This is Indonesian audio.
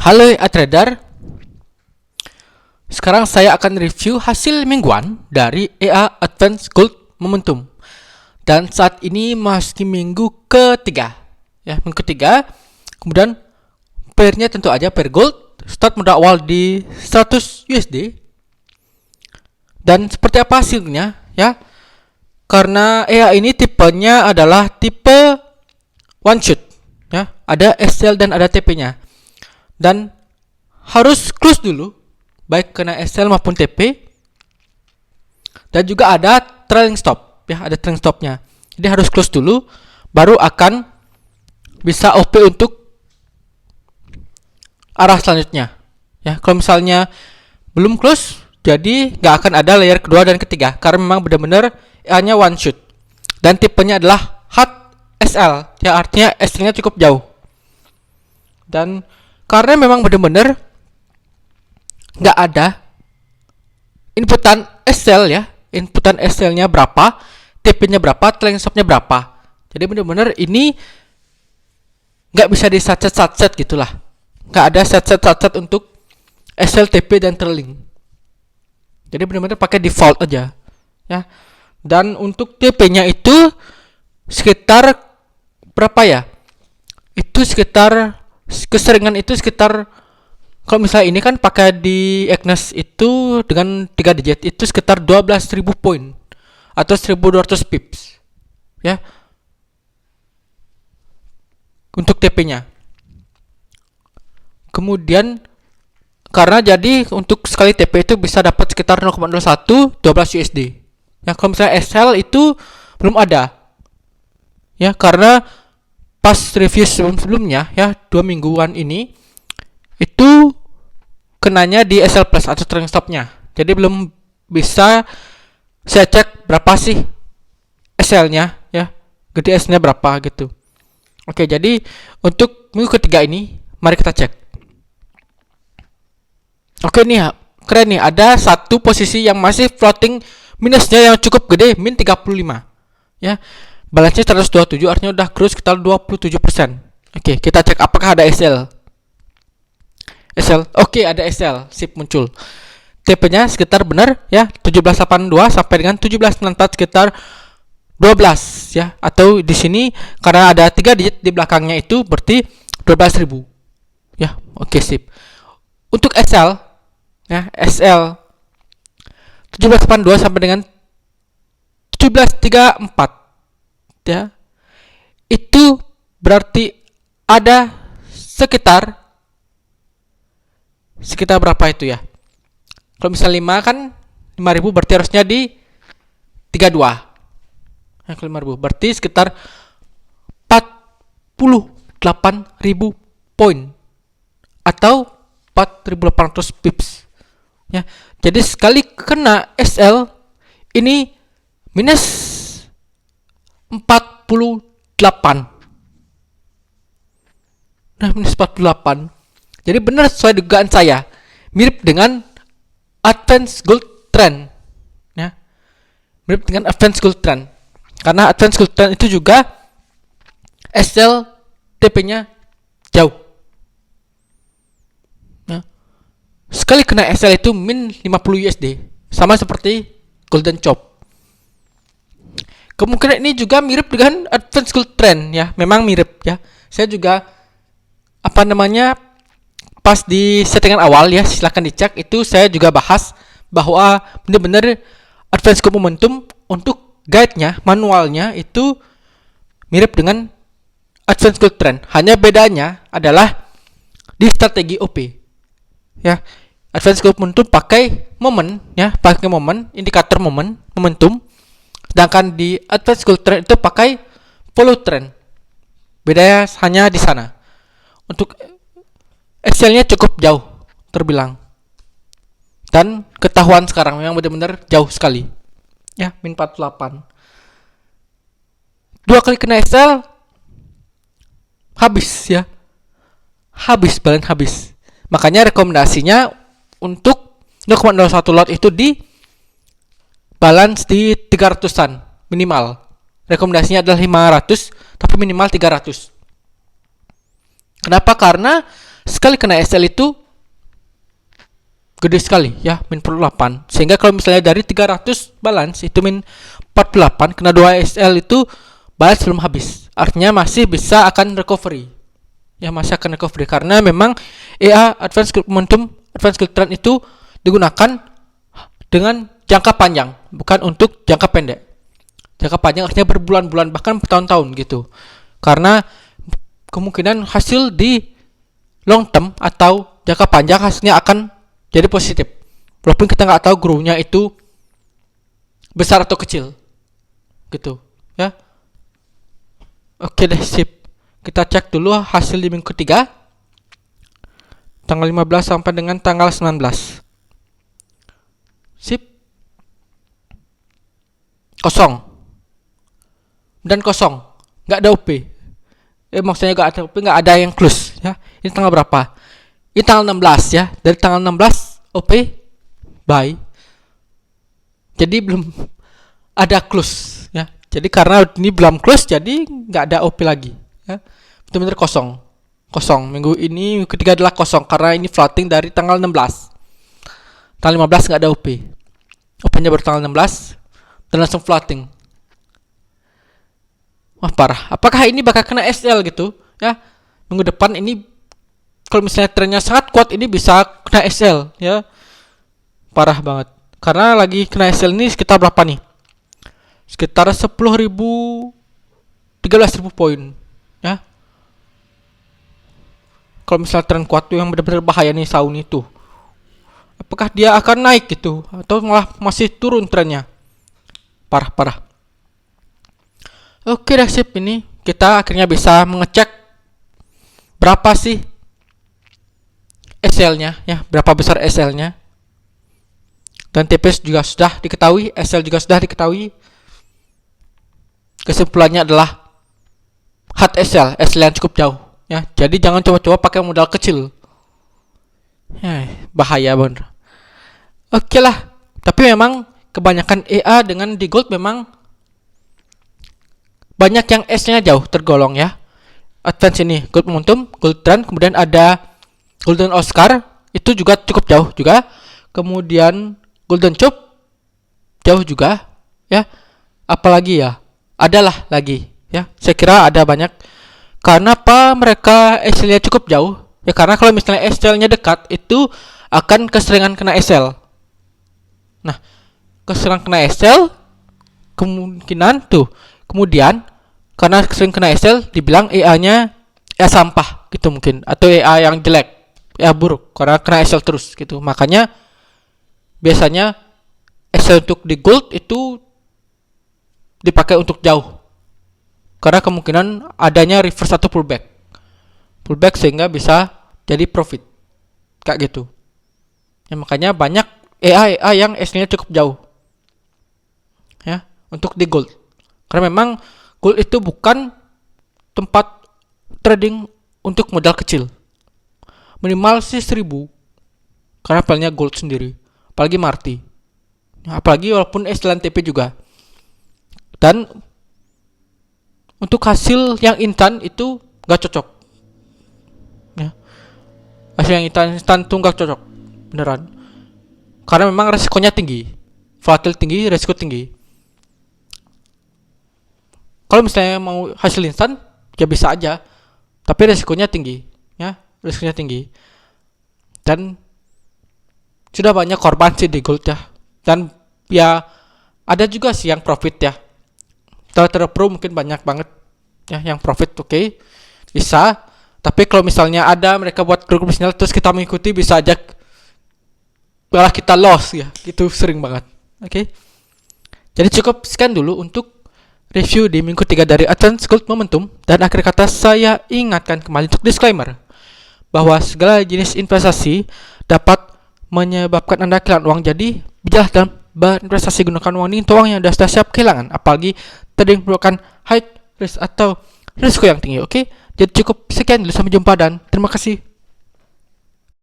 Halo trader, sekarang saya akan review hasil mingguan dari EA Advance Gold Momentum. Dan saat ini masih minggu ketiga, ya minggu ketiga. Kemudian pairnya tentu aja pair gold, start modal awal di 100 USD. Dan seperti apa hasilnya, ya? Karena EA ini tipenya adalah tipe one shot, ya. Ada SL dan ada TP-nya. Dan harus close dulu, baik kena SL maupun TP. Dan juga ada trailing stop, ya, ada trailing stopnya. Jadi harus close dulu, baru akan bisa OP untuk arah selanjutnya. Ya, kalau misalnya belum close, jadi nggak akan ada layer kedua dan ketiga, karena memang benar-benar hanya one shot. Dan tipenya adalah hard SL, ya artinya SL-nya cukup jauh. Dan karena memang benar-benar nggak ada inputan SL, ya, inputan SL-nya berapa, TP-nya berapa, trailing stop-nya berapa. Jadi benar-benar ini nggak bisa di set gitulah. Nggak ada set untuk SL, TP dan trailing. Jadi benar-benar pakai default aja, ya. Dan untuk TP-nya itu sekitar berapa ya? Itu sekitar keseringan itu sekitar, kalau misalnya ini kan pakai di Agnes itu dengan 3 digit itu sekitar 12.000 poin atau 1200 pips, ya, untuk TP-nya. Kemudian karena jadi untuk sekali TP itu bisa dapat sekitar 0,01 12 USD. Ya, kalau misalnya SL itu belum ada. Ya, karena pas review sebelumnya, ya, 2 mingguan ini itu kenanya di SL plus atau trailing stopnya. Jadi belum bisa saya cek berapa sih SL-nya, ya, gede S-nya berapa gitu. Oke, jadi untuk minggu ketiga ini mari kita cek. Oke nih, keren nih, ada satu posisi yang masih floating minusnya yang cukup gede, min 35. Ya. Balance-nya 127, artinya udah cruise sekitar 27%. Oke, kita cek apakah ada SL. Oke, ada SL, sip, muncul. TP-nya sekitar benar, ya, 1782 sampai dengan 1794 sekitar 12, ya. Atau di sini karena ada 3 digit di belakangnya itu berarti 12.000. Ya, oke, sip. Untuk SL, ya, SL 1782 sampai dengan 1734, ya, itu berarti ada sekitar berapa itu ya? Kalau misalnya 5 kan 5.000 berarti harusnya di 32. Nah, kalau 5.000 berarti sekitar 48.000 poin atau 4.800 pips, ya. Jadi sekali kena SL ini minus 48. Nah, minus 48. Jadi benar sesuai dugaan saya, mirip dengan Advance Gold Trend, ya. Mirip dengan Advance Gold Trend. Karena Advance Gold Trend itu juga SL TP-nya jauh. Ya. Sekali kena SL itu min 50 USD, sama seperti Golden Chop. Kemungkinan ini juga mirip dengan Advance Gold Trend, ya, memang mirip, ya. Saya juga pas di settingan awal, ya, silahkan dicek, itu saya juga bahas bahwa benar-benar Advance Gold Momentum untuk guide-nya, manualnya itu mirip dengan Advance Gold Trend. Hanya bedanya adalah di strategi OP, ya. Advance Gold Momentum pakai momen, ya, pakai momen, indikator momentum. Sedangkan di Advance Gold Trend itu pakai follow trend. Bedanya hanya di sana. Untuk SL-nya cukup jauh terbilang. Dan ketahuan sekarang memang benar-benar jauh sekali. Ya, min 48. 2 kali kena SL habis, ya. Balance habis. Makanya rekomendasinya untuk 0,01 lot itu di balance di 300-an minimal. Rekomendasinya adalah 500, tapi minimal 300. Kenapa? Karena sekali kena SL itu gede sekali ya, min 48. Sehingga kalau misalnya dari 300 balance itu min 48, kena 2 SL itu balance belum habis. Artinya masih bisa akan recovery. Ya, masih akan recovery karena memang EA Advanced Group Momentum, Advanced Group Trend itu digunakan dengan jangka panjang, bukan untuk jangka pendek. Jangka panjang artinya berbulan-bulan bahkan bertahun-tahun gitu. Karena kemungkinan hasil di long term atau jangka panjang hasilnya akan jadi positif, walaupun kita nggak tahu grow-nya itu besar atau kecil, gitu, ya. Oke deh, sip. Kita cek dulu hasil di minggu ketiga, tanggal 15 sampai dengan tanggal 19. Sip. Kosong. Dan kosong. Nggak ada OP. Maksudnya nggak ada OP, nggak ada yang close, ya. Ini tanggal berapa? Ini tanggal 16 ya. Dari tanggal 16 OP buy. Jadi belum ada close ya. Jadi karena ini belum close jadi nggak ada OP lagi ya. Benar-benar kosong. Kosong. Minggu ini minggu ketiga adalah kosong karena ini floating dari tanggal 16. Tanggal 15 nggak ada OP. OP-nya baru tanggal 16 dan langsung floating. Wah, parah. Apakah ini bakal kena SL gitu ya? Minggu depan ini kalau misalnya trennya sangat kuat ini bisa kena SL ya. Parah banget. Karena lagi kena SL ini sekitar berapa nih? Sekitar 10.000 13.000 poin ya. Kalau misalnya tren kuat tuh yang benar-benar bahaya nih Saun itu. Apakah dia akan naik gitu atau malah masih turun trennya? Parah. Oke dah, sip. Ini kita akhirnya bisa mengecek berapa sih SL-nya ya, berapa besar SL-nya. Dan TPS juga sudah diketahui, SL juga sudah diketahui. Kesimpulannya adalah hard SL yang cukup jauh ya. Jadi jangan coba-coba pakai modal kecil. Ya, bahaya bener. Oke lah. Tapi memang kebanyakan EA dengan di gold memang banyak yang S-nya jauh tergolong ya. Advance ini gold momentum, gold trend, kemudian ada Golden Oscar itu juga cukup jauh juga. Kemudian Golden Chop jauh juga ya. Apalagi ya? Adalah lagi ya. Saya kira ada banyak. Karena apa mereka SL-nya cukup jauh? Ya karena kalau misalnya SL-nya dekat itu akan keseringan kena SL. Nah, keseringan kena SL kemungkinan tuh. Kemudian karena sering kena SL dibilang EA-nya sampah gitu mungkin, atau EA yang jelek. Ya buruk karena kena SL terus gitu. Makanya biasanya SL untuk di gold itu dipakai untuk jauh karena kemungkinan adanya reverse atau pullback sehingga bisa jadi profit kayak gitu ya. Makanya banyak EA yang SL nya cukup jauh ya untuk di gold, karena memang gold itu bukan tempat trading untuk modal kecil. Minimal sih 1.000 karena palingnya gold sendiri, apalagi Marti, apalagi walaupun SL TP juga. Dan untuk hasil yang instan itu gak cocok ya. Hasil yang instan tuh gak cocok beneran, karena memang resikonya tinggi, volatil tinggi, resiko tinggi. Kalau misalnya mau hasil instan ya bisa aja, tapi resikonya tinggi ya. Risikonya tinggi dan sudah banyak korban sih di gold ya. Dan ya ada juga sih yang profit ya. Trader pro mungkin banyak banget ya yang profit. Oke, bisa. Tapi kalau misalnya ada mereka buat grup sinyal terus kita mengikuti, bisa aja malah kita loss ya. Itu sering banget. Oke. Jadi cukup sekian dulu untuk review di minggu 3 dari Advanced Gold Momentum. Dan akhir kata saya ingatkan kembali untuk disclaimer bahwa segala jenis investasi dapat menyebabkan Anda kehilangan uang. Jadi bijaklah dalam berinvestasi, gunakan uang ini untuk uang yang sudah siap kehilangan, apalagi trading merupakan high risk atau risiko yang tinggi. Oke, jadi cukup sekian dulu, sampai jumpa dan terima kasih.